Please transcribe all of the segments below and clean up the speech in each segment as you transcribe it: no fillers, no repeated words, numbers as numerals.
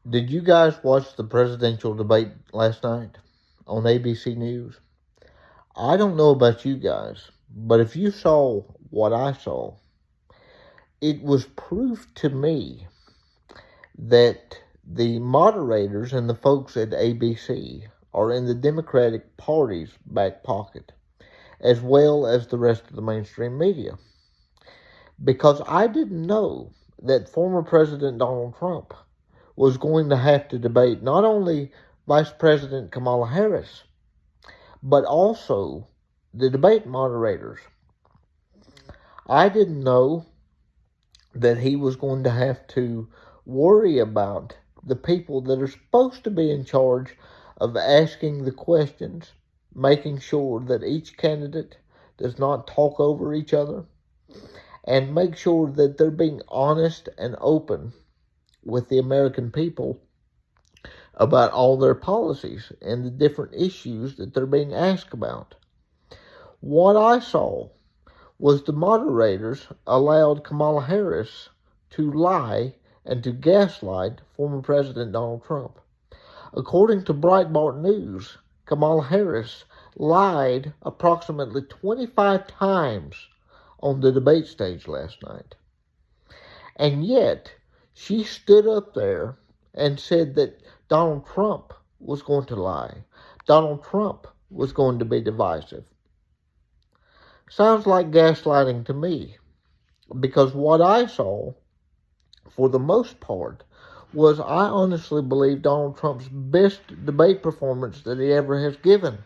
Did you guys watch the presidential debate last night on ABC News? I don't know about you guys, but if you saw what I saw, it was proof to me that the moderators and the folks at ABC are in the Democratic Party's back pocket, as well as the rest of the mainstream media. Because I didn't know that former President Donald Trump was going to have to debate not only Vice President Kamala Harris, but also the debate moderators. I didn't know that he was going to have to worry about the people that are supposed to be in charge of asking the questions, making sure that each candidate does not talk over each other, and make sure that they're being honest and open with the American people about all their policies and the different issues that they're being asked about. What I saw was the moderators allowed Kamala Harris to lie and to gaslight former President Donald Trump. According to Breitbart News, Kamala Harris lied approximately 25 times on the debate stage last night. And yet, she stood up there and said that Donald Trump was going to lie. Donald Trump was going to be divisive. Sounds like gaslighting to me, because what I saw, for the most part, was I honestly believe Donald Trump's best debate performance that he ever has given.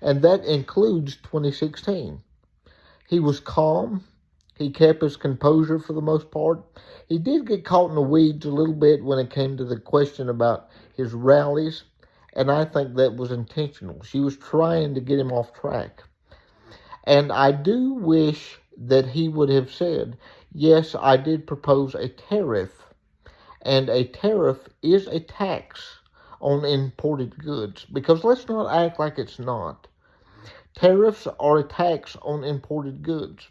And that includes 2016. He was calm. He kept his composure for the most part. He did get caught in the weeds a little bit when it came to the question about his rallies, and I think that was intentional. She was trying to get him off track. And I do wish that he would have said, yes, I did propose a tariff, and a tariff is a tax on imported goods, because let's not act like it's not. Tariffs are a tax on imported goods.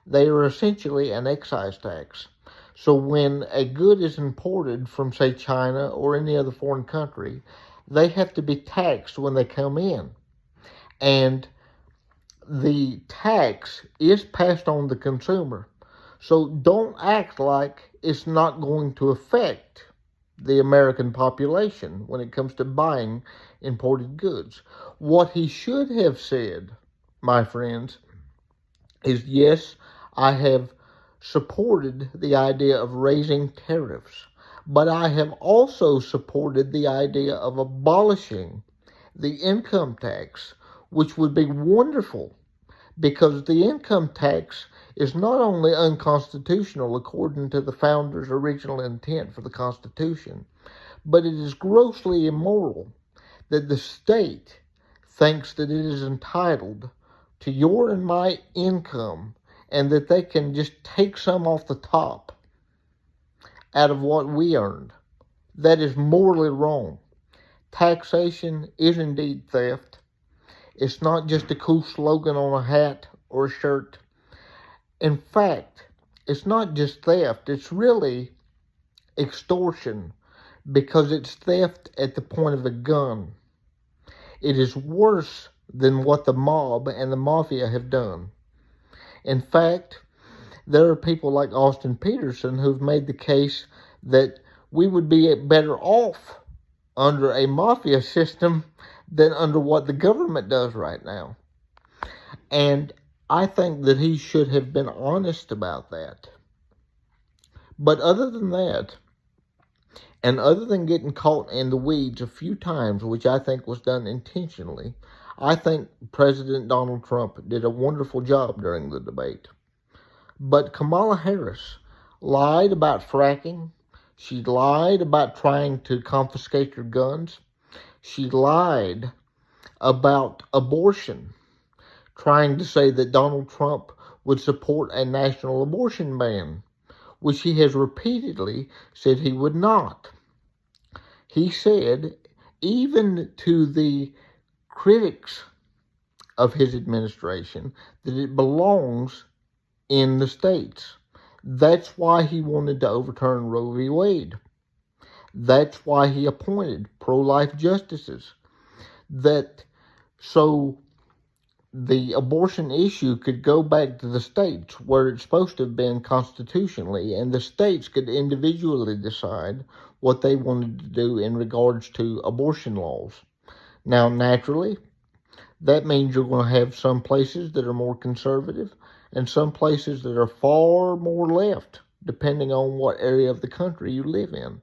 They are essentially an excise tax. So when a good is imported from, say, China or any other foreign country, they have to be taxed when they come in. And the tax is passed on to the consumer. So don't act like it's not going to affect the American population when it comes to buying imported goods. What he should have said, my friends, is yes, I have supported the idea of raising tariffs, but I have also supported the idea of abolishing the income tax, which would be wonderful, because the income tax is not only unconstitutional according to the founders' original intent for the Constitution, but it is grossly immoral that the state thinks that it is entitled to your and my income, and that they can just take some off the top out of what we earned. That is morally wrong. Taxation is indeed theft. It's not just a cool slogan on a hat or a shirt. In fact, it's not just theft, it's really extortion, because it's theft at the point of a gun. It is worse than what the mob and the mafia have done. In fact, there are people like Austin Peterson who've made the case that we would be better off under a mafia system than under what the government does right now. And I think that he should have been honest about that. But other than that, and other than getting caught in the weeds a few times, which I think was done intentionally, I think President Donald Trump did a wonderful job during the debate. But Kamala Harris lied about fracking. She lied about trying to confiscate your guns. She lied about abortion, trying to say that Donald Trump would support a national abortion ban, which he has repeatedly said he would not. He said, even to the critics of his administration, that it belongs in the states. That's why he wanted to overturn Roe v. Wade. That's why he appointed pro-life justices. So the abortion issue could go back to the states where it's supposed to have been constitutionally, and the states could individually decide what they wanted to do in regards to abortion laws. Now, naturally, that means you're going to have some places that are more conservative and some places that are far more left, depending on what area of the country you live in.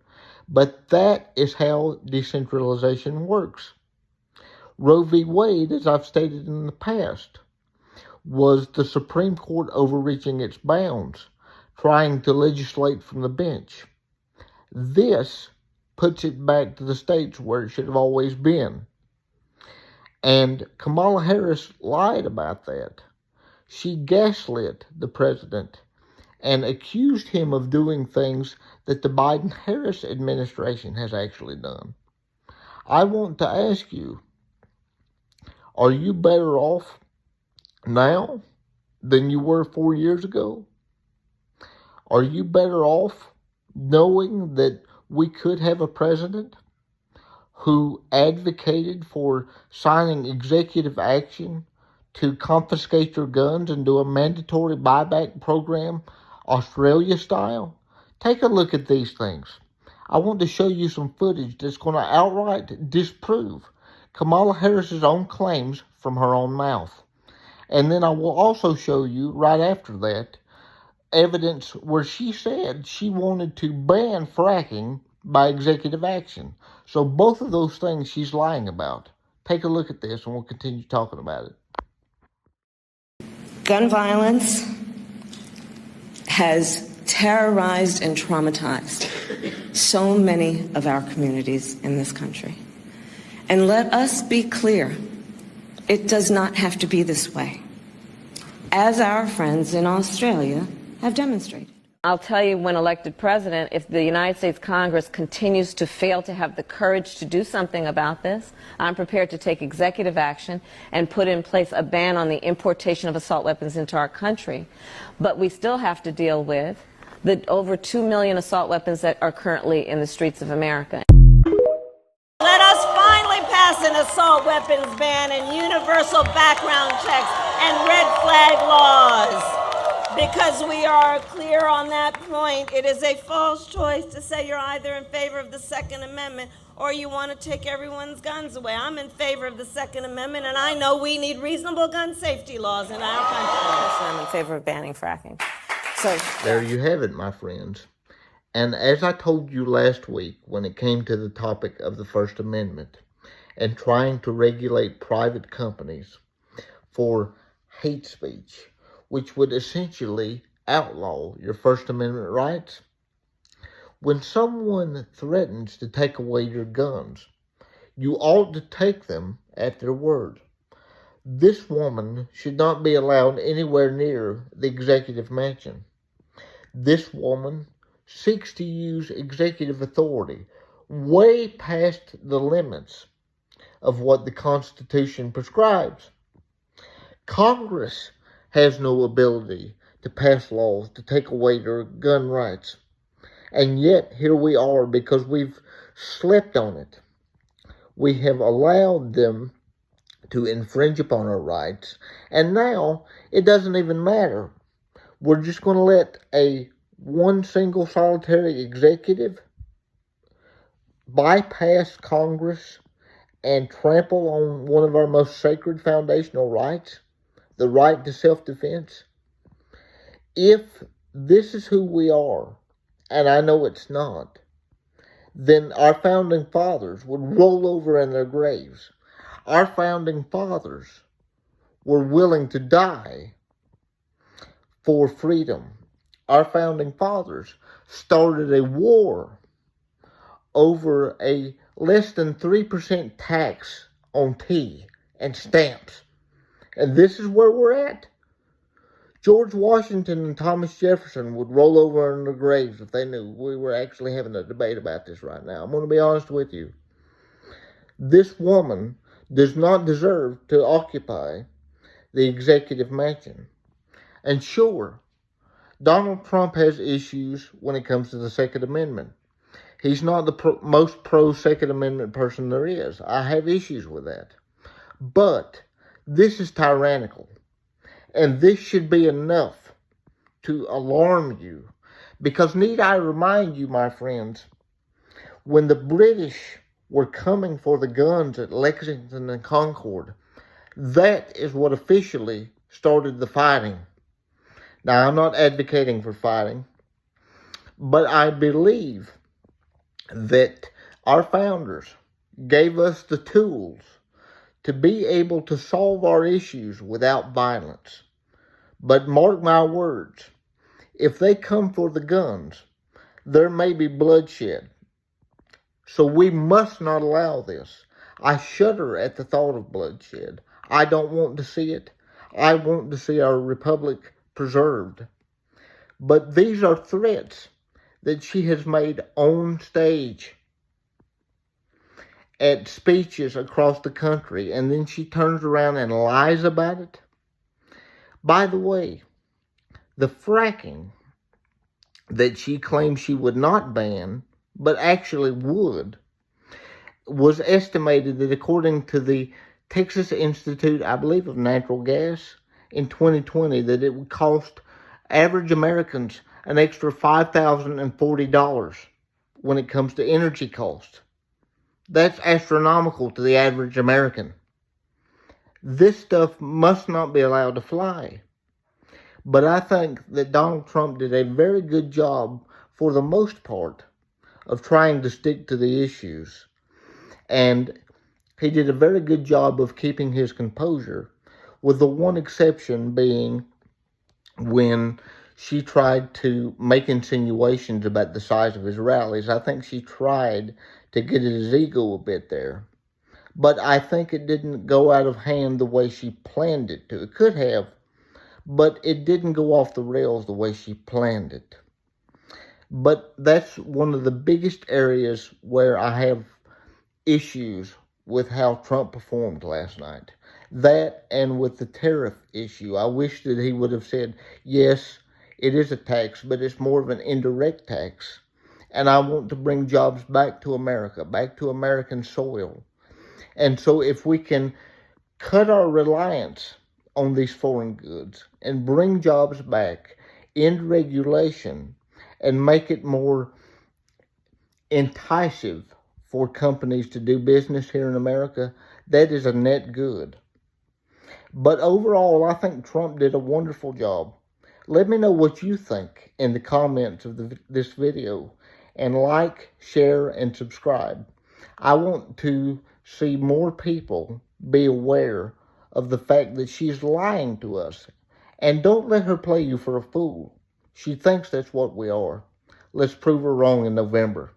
But that is how decentralization works. Roe v. Wade, as I've stated in the past, was the Supreme Court overreaching its bounds, trying to legislate from the bench. This puts it back to the states where it should have always been. And Kamala Harris lied about that. She gaslit the president and accused him of doing things that the Biden-Harris administration has actually done. I want to ask you, are you better off now than you were 4 years ago? Are you better off knowing that we could have a president who advocated for signing executive action to confiscate your guns and do a mandatory buyback program, Australia style? Take a look at these things. I want to show you some footage that's going to outright disprove Kamala Harris's own claims from her own mouth. And then I will also show you, right after that, evidence where she said she wanted to ban fracking by executive action. So both of those things she's lying about. Take a look at this and we'll continue talking about it. Gun violence has terrorized and traumatized so many of our communities in this country. And let us be clear, it does not have to be this way, as our friends in Australia have demonstrated. I'll tell you, when elected president, if the United States Congress continues to fail to have the courage to do something about this, I'm prepared to take executive action and put in place a ban on the importation of assault weapons into our country. But we still have to deal with the over 2 million assault weapons that are currently in the streets of America. Let us finally pass an assault weapons ban and universal background checks and red flag laws. Because we are clear on that point, it is a false choice to say you're either in favor of the Second Amendment or you want to take everyone's guns away. I'm in favor of the Second Amendment, and I know we need reasonable gun safety laws in our country. I'm in favor of banning fracking. So there you have it, my friends. And as I told you last week when it came to the topic of the First Amendment and trying to regulate private companies for hate speech, which would essentially outlaw your First Amendment rights, when someone threatens to take away your guns, you ought to take them at their word. This woman should not be allowed anywhere near the executive mansion. This woman seeks to use executive authority way past the limits of what the Constitution prescribes. Congress has no ability to pass laws to take away their gun rights. And yet, here we are because we've slept on it. We have allowed them to infringe upon our rights, and now it doesn't even matter. We're just going to let one single solitary executive bypass Congress and trample on one of our most sacred foundational rights, the right to self-defense. If this is who we are, and I know it's not, then our founding fathers would roll over in their graves. Our founding fathers were willing to die for freedom. Our founding fathers started a war over a less than 3% tax on tea and stamps. And this is where we're at. George Washington and Thomas Jefferson would roll over in their graves if they knew we were actually having a debate about this right now. I'm going to be honest with you. This woman does not deserve to occupy the executive mansion. And sure, Donald Trump has issues when it comes to the Second Amendment. He's not the most pro-Second Amendment person there is. I have issues with that. But this is tyrannical. And this should be enough to alarm you. Because need I remind you, my friends, when the British were coming for the guns at Lexington and Concord, that is what officially started the fighting. Now, I'm not advocating for fighting, but I believe that our founders gave us the tools to be able to solve our issues without violence. But mark my words, if they come for the guns, there may be bloodshed. So we must not allow this. I shudder at the thought of bloodshed. I don't want to see it. I want to see our republic preserved. But these are threats that she has made on stage at speeches across the country, and then she turns around and lies about it. By the way, the fracking that she claims she would not ban, but actually would, was estimated that according to the Texas Institute, I believe, of Natural Gas, in 2020, that it would cost average Americans an extra $5,040 when it comes to energy costs. That's astronomical to the average American. This stuff must not be allowed to fly. But I think that Donald Trump did a very good job, for the most part, of trying to stick to the issues. And he did a very good job of keeping his composure, with the one exception being when she tried to make insinuations about the size of his rallies. I think she tried to get at his ego a bit there. But I think it didn't go out of hand the way she planned it to. It could have, but it didn't go off the rails the way she planned it. But that's one of the biggest areas where I have issues with how Trump performed last night. That, and with the tariff issue. I wish that he would have said, yes, it is a tax, but it's more of an indirect tax. And I want to bring jobs back to America, back to American soil. And so if we can cut our reliance on these foreign goods and bring jobs back, end regulation, and make it more enticing for companies to do business here in America, that is a net good. But overall, I think Trump did a wonderful job. Let me know what you think in the comments of this video. And like, share, and subscribe. I want to see more people be aware of the fact that she's lying to us. And don't let her play you for a fool. She thinks that's what we are. Let's prove her wrong in November.